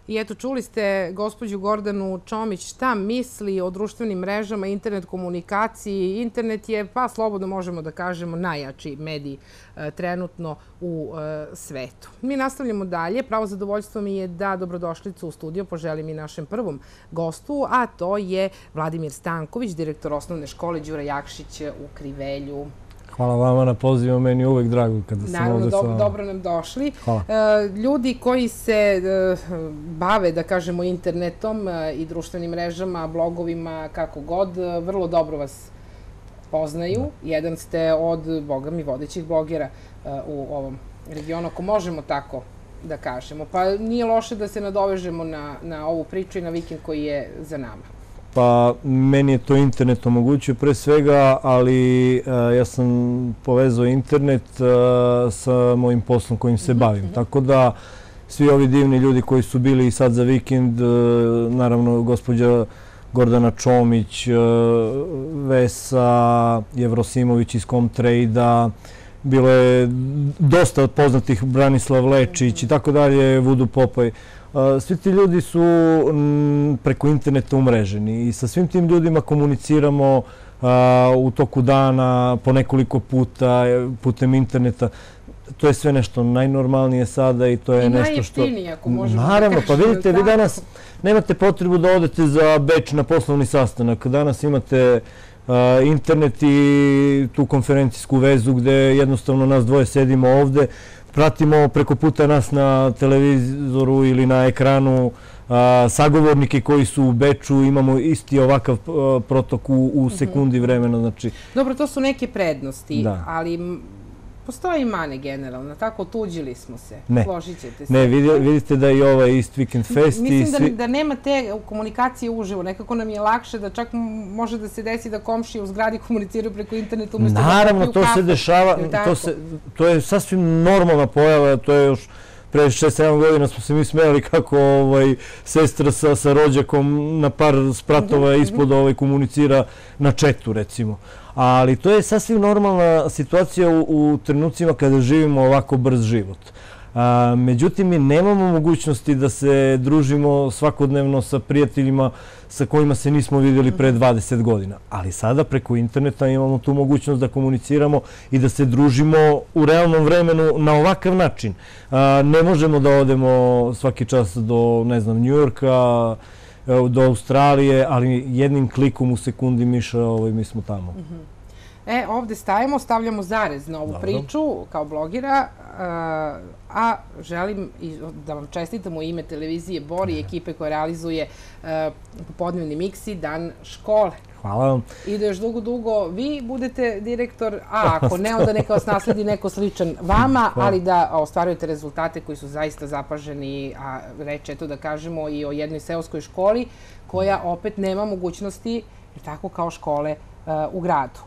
I eto, čuli ste gospođu Gordanu Čomić šta misli o društvenim mrežama, internet komunikaciji. Internet je, pa slobodno možemo da kažemo, najjači medij trenutno u svetu. Mi nastavljamo dalje. Pravo zadovoljstvo mi je da dobrodošlicu u studio poželim i našem prvom gostu, a to je Vladimir Stanković, direktor osnovne škole Đura Jakšić u Krivelju. Hvala vama na pozivu, meni je uvek drago kada sam ovde sa vama. Naravno, dobro nam došli. Hvala. Ljudi koji se bave, da kažemo, internetom i društvenim mrežama, blogovima, kako god, vrlo dobro vas poznaju. Jedan ste od, boga mi, vodećih blogera u ovom regionu, ako možemo tako da kažemo. Pa nije loše da se nadovežemo na ovu priču i na vikend koji je za nama. Pa, meni je to internet omogućio pre svega, ali ja sam povezao internet sa mojim poslom kojim se bavim. Tako da, svi ovi divni ljudi koji su bili i sad za vikend, naravno, gospođa Gordana Čomić, Vesa Jevrosimović iz Comtrade-a, bilo je dosta poznatih, Branislav Lečić i tako dalje, Vudu Popaj. Svi ti ljudi su preko interneta umreženi i sa svim tim ljudima komuniciramo u toku dana po nekoliko puta putem interneta. To je sve nešto najnormalnije sada i to je nešto što... I najjeftinije, ako možemo da kažemo. Naravno, pa vidite, vi danas nemate potrebu da odete za Beč na poslovni sastanak. Danas imate internet i tu konferencijsku vezu gde jednostavno nas dvoje sedimo ovde, pratimo preko puta nas na televizoru ili na ekranu sagovornike koji su u Beču, imamo isti ovakav protok u sekundi vremena. Dobro, to su neke prednosti, ali postoji i mane generalno, tako otuđili smo se, složit ćete se. Ne, vidite da i ovaj East Weekend Fest... Mislim da nema te komunikacije uživo, nekako nam je lakše da čak može da se desi da komšije u zgradi komuniciraju preko interneta umjesto da popiju kafu. Naravno, to se dešava, to je sasvim normalna pojava, to je još pre 6-7 godina smo se mi smejali kako sestra sa rođakom na par spratova ispod komunicira na četu, recimo. Ali to je sasvim normalna situacija u trenucima kada živimo ovako brz život. Međutim, mi nemamo mogućnosti da se družimo svakodnevno sa prijateljima sa kojima se nismo vidjeli pre 20 godina. Ali sada preko interneta imamo tu mogućnost da komuniciramo i da se družimo u realnom vremenu na ovakav način. Ne možemo da odemo svaki čas do, ne znam, Njujorka, do Australije, ali jednim klikom u sekundi miša mi smo tamo. Ovde stajemo, stavljamo zarez na ovu priču kao blogera, a želim da vam čestitam u ime televizije Bor i ekipe koja realizuje popodnevni miksi Dan škole. Hvala vam. I da još dugo vi budete direktor, a ako ne, onda neka vas nasledi neko sličan vama, ali da ostvarujete rezultate koji su zaista zapaženi, a reč, eto da kažemo, i o jednoj seoskoj školi koja opet nema mogućnosti, tako kao škole u gradu.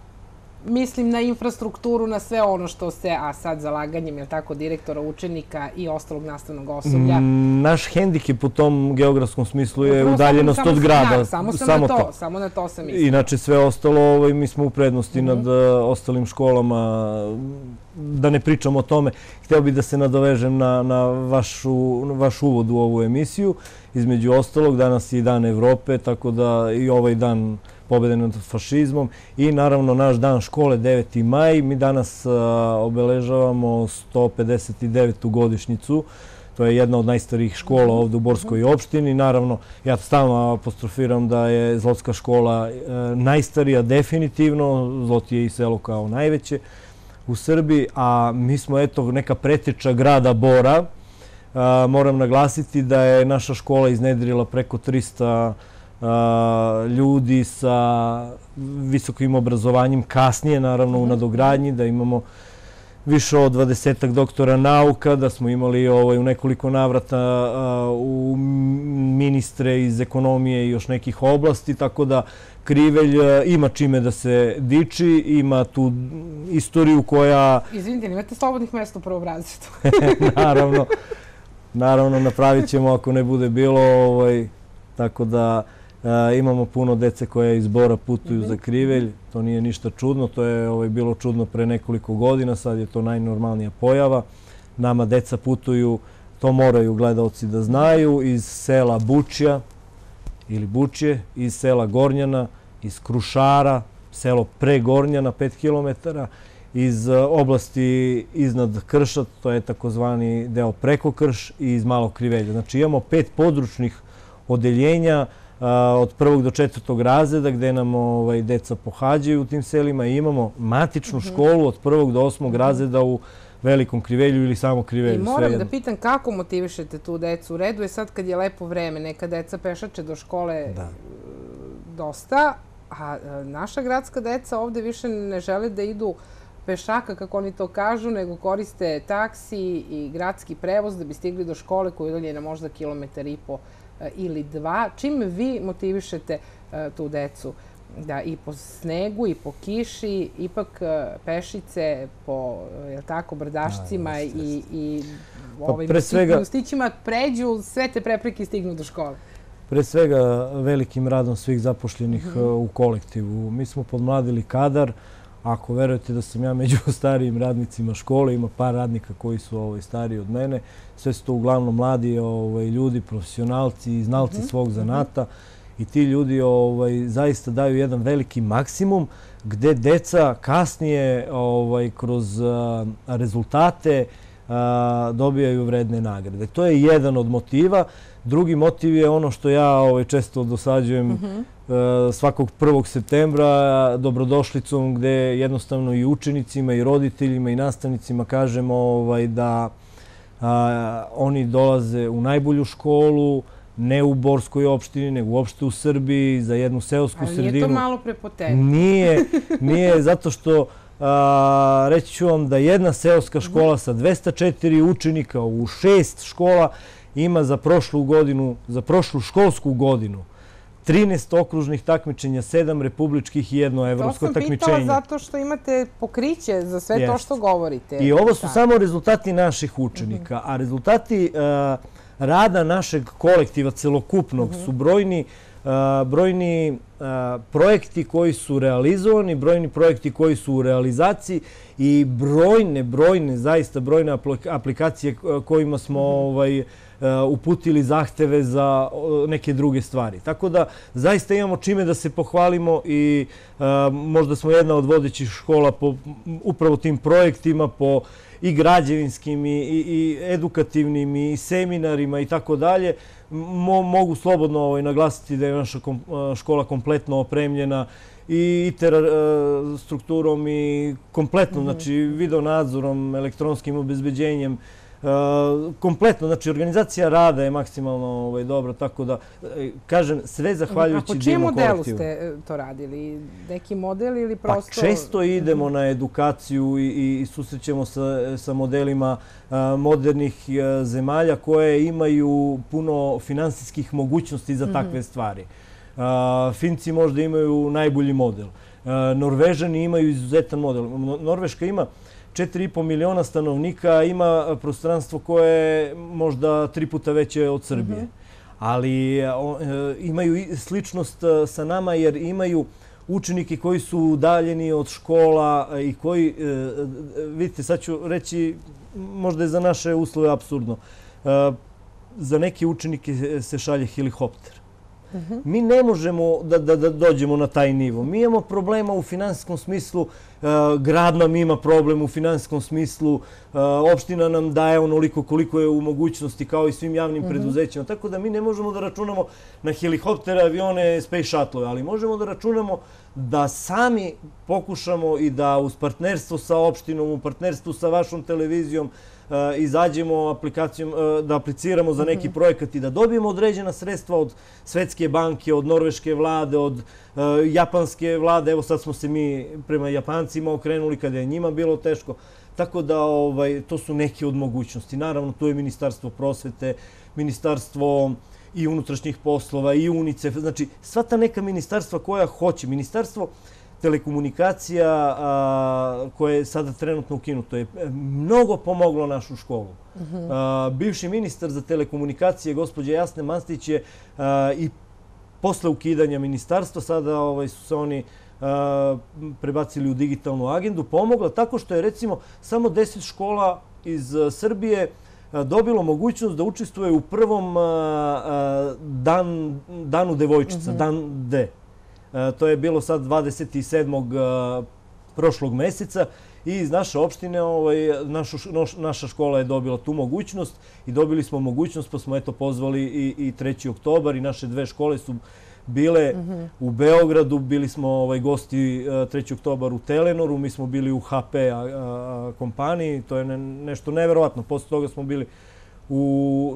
Mislim na infrastrukturu, na sve ono što se, a sad zalaganjem, je li tako, direktora, učenika i ostalog nastavnog osoblja. Naš hendikep u tom geografskom smislu je udaljenost od grada. Samo na to sam mislila. Inače, sve ostalo, mi smo u prednosti nad ostalim školama. Da ne pričam o tome, hteo bih da se nadovežem na vaš uvod u ovu emisiju. Između ostalog, danas je i Dan Evrope, tako da i ovaj dan pobede nad fašizmom i naravno naš dan škole 9. maj. Mi danas obeležavamo 159. godišnjicu. To je jedna od najstarijih škola ovde u Borskoj opštini. Naravno, ja stalno apostrofiram da je Zlotska škola najstarija definitivno. Zlot je i selo kao najveće u Srbiji, a mi smo eto neka preteča grada Bora. Moram naglasiti da je naša škola iznedrila preko 300 ljudi sa visokim obrazovanjem, kasnije naravno u nadogradnji, da imamo više od 20 doktora nauka, da smo imali u nekoliko navrata u ministre iz ekonomije i još nekih oblasti, tako da Krivelj ima čime da se diči, ima tu istoriju koja... Izvinite, imate slobodnih mesta u prvom razredu. Naravno, napravit ćemo ako ne bude bilo, tako da imamo puno dece koja iz Bora putuju za Krivelj, to nije ništa čudno, to je bilo čudno pre nekoliko godina, sad je to najnormalnija pojava. Nama deca putuju to moraju gledalci da znaju, iz sela Bučja ili Bučje, iz sela Gornjana, iz Krušara, selo pre Gornjana, 5 km, iz oblasti iznad Krša, to je takozvani deo preko Krš, i iz Malog Krivelja. Znači imamo 5 područnih odeljenja od 1. do 4. razreda gde nam deca pohađaju u tim selima i imamo matičnu školu od 1. do 8. razreda u Velikom Krivelju ili samo Krivelju. I moram da pitam kako motivišete tu decu. U redu je sad kad je lepo vreme, neka deca pešače do škole dosta, a naša gradska deca ovde više ne žele da idu pešaka, kako oni to kažu, nego koriste taksi i gradski prevoz da bi stigli do škole koja je udaljena možda 1,5 kilometra ili 2. Čim vi motivišete tu decu da i po snegu i po kiši, ipak pešice po brdašcima i mostićima pređu sve te prepreke i stignu do škole? Pre svega velikim radom svih zapošljenih u kolektivu. Mi smo podmladili kadar. Ako verujete da sam ja među starijim radnicima škole, ima par radnika koji su stariji od mene. Sve su to uglavnom mladi ljudi, profesionalci i znalci svog zanata. I ti ljudi zaista daju jedan veliki maksimum gde deca kasnije kroz rezultate dobijaju vredne nagrade. To je jedan od motiva. Drugi motiv je ono što ja često dosađujem svakog 1. septembra dobrodošlicom, gde jednostavno i učenicima i roditeljima i nastavnicima kažemo da oni dolaze u najbolju školu, ne u Borskoj opštini, nego uopšte u Srbiji, za jednu seosku sredinu. Ali nije to malo prepotentno? Nije, zato što reći ću vam da jedna seoska škola sa 204 učenika u 6 škola ima za prošlu školsku godinu 13 okružnih takmičenja, 7 republičkih i 1 evropsko takmičenje. To sam pitala zato što imate pokriće za sve to što govorite. I ovo su samo rezultati naših učenika, a rezultati rada našeg kolektiva celokupnog su brojni projekti koji su realizovani, brojni projekti koji su u realizaciji i zaista brojne aplikacije kojima smo uputili zahteve za neke druge stvari. Tako da zaista imamo čime da se pohvalimo i možda smo jedna od vodećih škola po upravo tim projektima, po i građevinskim i edukativnim i seminarima i tako dalje. Mogu slobodno naglasiti da je naša škola kompletno opremljena i ITER strukturom i kompletno, znači video nadzorom, elektronskim obezbeđenjem, kompletno, znači organizacija rada je maksimalno dobra, tako da, kažem, sve zahvaljujući divnom kolektivu. A po čijem modelu ste to radili? Neki model ili prosto? Pa često idemo na edukaciju i susrećemo sa modelima modernih zemalja koje imaju puno finansijskih mogućnosti za takve stvari. Finci možda imaju najbolji model. Norvežani imaju izuzetan model. Norveška ima 4,5 miliona stanovnika, ima prostranstvo koje je možda 3 puta veće od Srbije. Ali imaju sličnost sa nama jer imaju učenike koji su udaljeni od škola i koji, vidite, sad ću reći, možda je za naše uslove apsurdno, za neke učenike se šalje helikopter. Mi ne možemo da dođemo na taj nivo. Mi imamo problema u finansijskom smislu, grad nam ima problem u finansijskom smislu, opština nam daje onoliko koliko je u mogućnosti kao i svim javnim preduzećima. Tako da mi ne možemo da računamo na helikoptere, avione, space shuttle, ali možemo da računamo da sami pokušamo i da uz partnerstvo sa opštinom, u partnerstvu sa vašom televizijom, izađemo aplikacijom, da apliciramo za neki projekat i da dobijemo određena sredstva od Svetske banke, od norveške vlade, od japanske vlade. Evo sad smo se mi prema Japancima okrenuli kada je njima bilo teško. Tako da to su neke od mogućnosti. Naravno, tu je Ministarstvo prosvete, Ministarstvo i unutrašnjih poslova i UNICEF. Znači, sva ta neka ministarstva koja hoće. Ministarstvo telekomunikacija koje je sada trenutno ukinuto je mnogo pomoglo našu školu. Bivši ministar za telekomunikacije, gospođa Jasna Manstić, je i posle ukidanja ministarstva, sada su se oni prebacili u digitalnu agendu, pomogla tako što je recimo samo 10 škola iz Srbije dobilo mogućnost da učestvuje u prvom danu devojčica, dan D. To je bilo sad 27. prošlog meseca i iz naše opštine naša škola je dobila tu mogućnost i dobili smo mogućnost pa smo pozvali i 3. oktobar i naše dve škole su bile u Beogradu, bili smo gosti 3. oktobar u Telenoru, mi smo bili u HP kompaniji, to je nešto neverovatno. Posle toga smo bili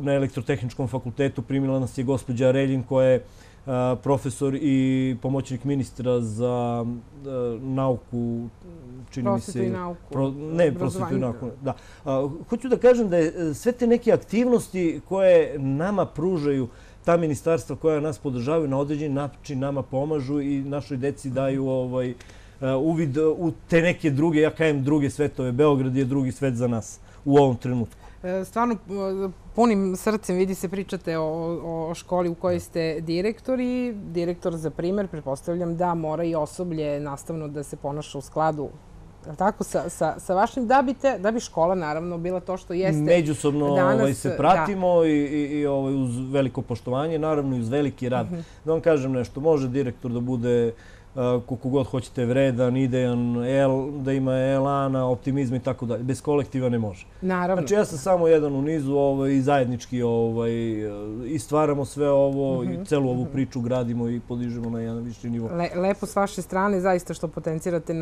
na Elektrotehničkom fakultetu, primila nas je gospođa Reljin koja je profesor i pomoćnik ministra za nauku, čini mi se... Prosvetu i nauku. Ne, prosvetu i nauku, da. Hoću da kažem da je sve te neke aktivnosti koje nama pružaju ta ministarstva koja nas podržavaju na određeni način nama pomažu i našoj deci daju uvid u te neke druge, ja kajem druge svetove. Beograd je drugi svet za nas u ovom trenutku. Stvarno, punim srcem, vidi se, pričate o školi u kojoj ste direktor i direktor za primer, pretpostavljam da mora i osoblje nastavno da se ponaša u skladu tako, sa vašim, da bi škola naravno bila to što jeste danas. Međusobno se pratimo i uz veliko poštovanje, naravno i uz veliki rad. Da vam kažem nešto, može direktor da bude koliko god hoćete vredan, idejan, da ima elana, optimizma i tako dalje. Bez kolektiva ne može. Naravno. Znači ja sam samo jedan u nizu i zajednički i stvaramo sve ovo i celu ovu priču gradimo i podižemo na jedan viši nivo. Lepo s vaše strane, zaista što potencirate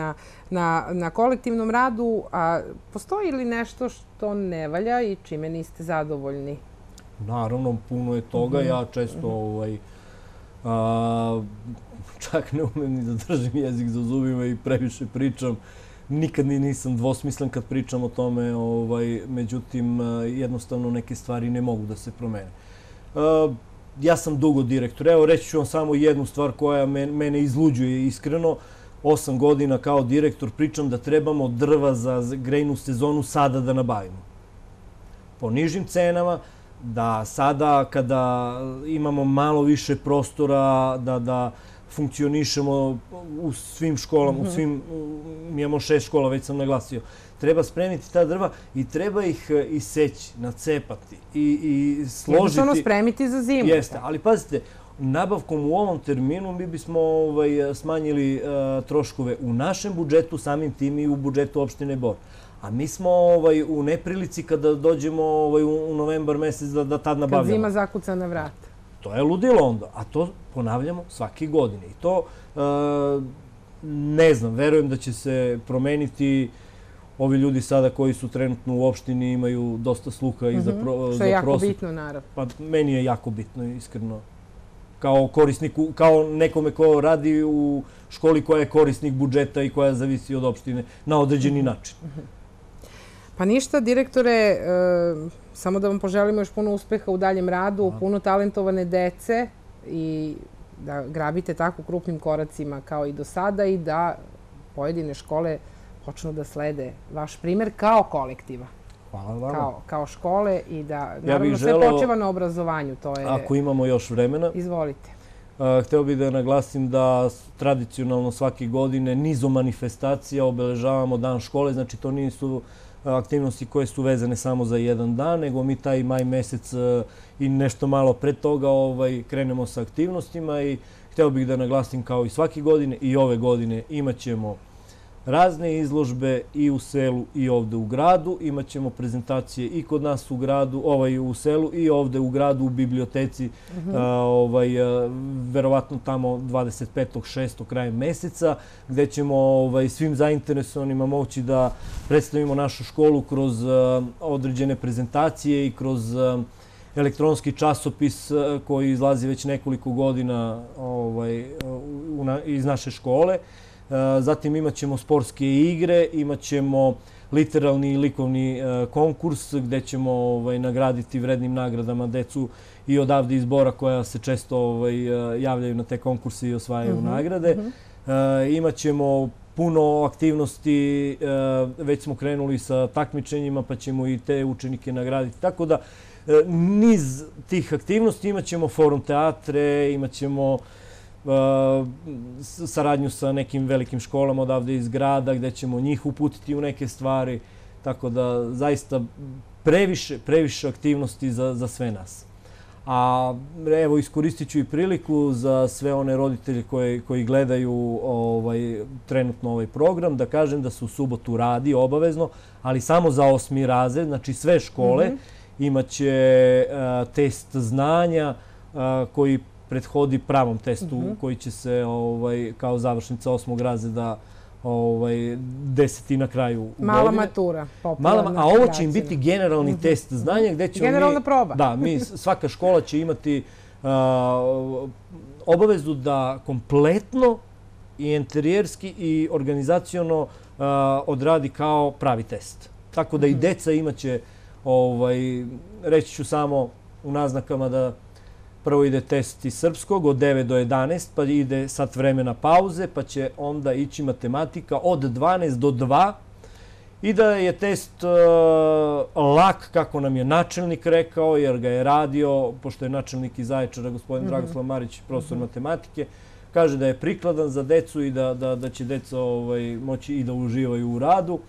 na kolektivnom radu. A postoji li nešto što ne valja i čime niste zadovoljni? Naravno, puno je toga. Ja često čak ne umem ni da držim jezik za zubima i previše pričam. Nikad nisam dvosmislen kad pričam o tome, međutim, jednostavno neke stvari ne mogu da se promene. Ja sam dugo direktor. Evo, reći ću vam samo jednu stvar koja mene izluđuje iskreno. 8 godina kao direktor pričam da trebamo drva za grejnu sezonu sada da nabavimo. Po nižim cenama, da sada kada imamo malo više prostora, da funkcionišemo u svim školama, mi imamo 6 škola, već sam naglasio. Treba spremiti ta drva i treba ih iseći, nacepati i složiti. Jednostavno spremiti za zimu. Jeste, ali pazite, nabavkom u ovom terminu mi bismo smanjili troškove u našem budžetu, samim tim i u budžetu opštine Bor. A mi smo u neprilici kada dođemo u novembar mesec da tad nabavljamo. Kad zima zakuca na vrat. To je ludilo onda, a to ponavljamo svake godine. I to, ne znam, verujem da će se promeniti. Ovi ljudi sada koji su trenutno u opštini imaju dosta sluha i za prosvetu. Što je jako bitno, naravno. Pa meni je jako bitno, iskreno. Kao korisniku, kao nekome ko radi u školi koja je korisnik budžeta i koja zavisi od opštine na određeni način. Pa ništa, direktore, samo da vam poželimo još puno uspeha u daljem radu, puno talentovane dece i da grabite tako krupnim koracima kao i do sada i da pojedine škole počnu da slede vaš primer kao kolektiva. Hvala vama. Kao škole i da, naravno, sve počeva na obrazovanju. Ako imamo još vremena. Izvolite. Hteo bih da naglasim da tradicionalno svake godine nizom manifestacija obeležavamo Dan škole. Znači, to nisu aktivnosti koje su vezane samo za jedan dan, nego mi taj maj mesec i nešto malo pred toga krenemo sa aktivnostima i hteo bih da naglasim kao i svake godine i ove godine imat ćemo razne izložbe i u selu i ovde u gradu. Imat ćemo prezentacije i kod nas u gradu, u selu i ovde u gradu u biblioteci, verovatno tamo 25.6. krajem meseca, gde ćemo svim zainteresovanima moći da predstavimo našu školu kroz određene prezentacije i kroz elektronski časopis koji izlazi već nekoliko godina iz naše škole. Zatim imat ćemo sportske igre, imat ćemo literalni i likovni konkurs gde ćemo nagraditi vrednim nagradama decu i odavde iz Bora koja se često javljaju na te konkurse i osvajaju nagrade. Imat ćemo puno aktivnosti, već smo krenuli sa takmičenjima pa ćemo i te učenike nagraditi. Tako da niz tih aktivnosti, imat ćemo forum teatre, imat ćemo saradnju sa nekim velikim školama odavde iz grada gde ćemo njih uputiti u neke stvari. Tako da zaista previše aktivnosti za sve nas. A evo, iskoristit ću i priliku za sve one roditelje koji gledaju trenutno ovaj program, da kažem da se u subotu radi obavezno, ali samo za 8. razred, znači sve škole imaće test znanja koji prethodi pravom testu koji će se kao završnica 8. razreda deseti na kraju godine. Mala matura. A ovo će im biti generalni test znanja gde ćemo generalna proba. Da, svaka škola će imati obavezu da kompletno i interijerski i organizaciono odradi kao pravi test. Tako da i deca imaće, reći ću samo u naznakama da prvo ide test iz srpskog od 9 do 11, pa ide sat vremena pauze, pa će onda ići matematika od 12 do 2 i da je test lak, kako nam je načelnik rekao, jer ga je radio, pošto je načelnik iz Zaječara, gospodin Dragoslav Marić, profesor matematike, kaže da je prikladan za decu i da će deca moći i da uživaju u radu.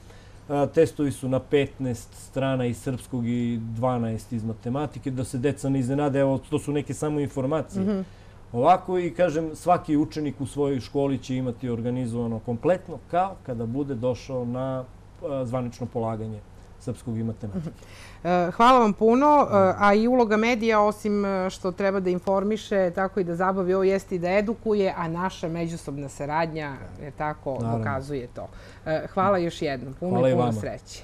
Testovi su na 15 strana iz srpskog i 12 iz matematike, da se deca ne iznenade, evo, to su neke samo informacije. Ovako i kažem, svaki učenik u svojoj školi će imati organizovano kompletno, kao kada bude došao na zvanično polaganje srpskog i matematike. Hvala vam puno, a i uloga medija, osim što treba da informiše, tako i da zabavi, ovo jeste i da edukuje, a naša međusobna saradnja, je tako, dokazuje to. Hvala još jednom, puno sreće.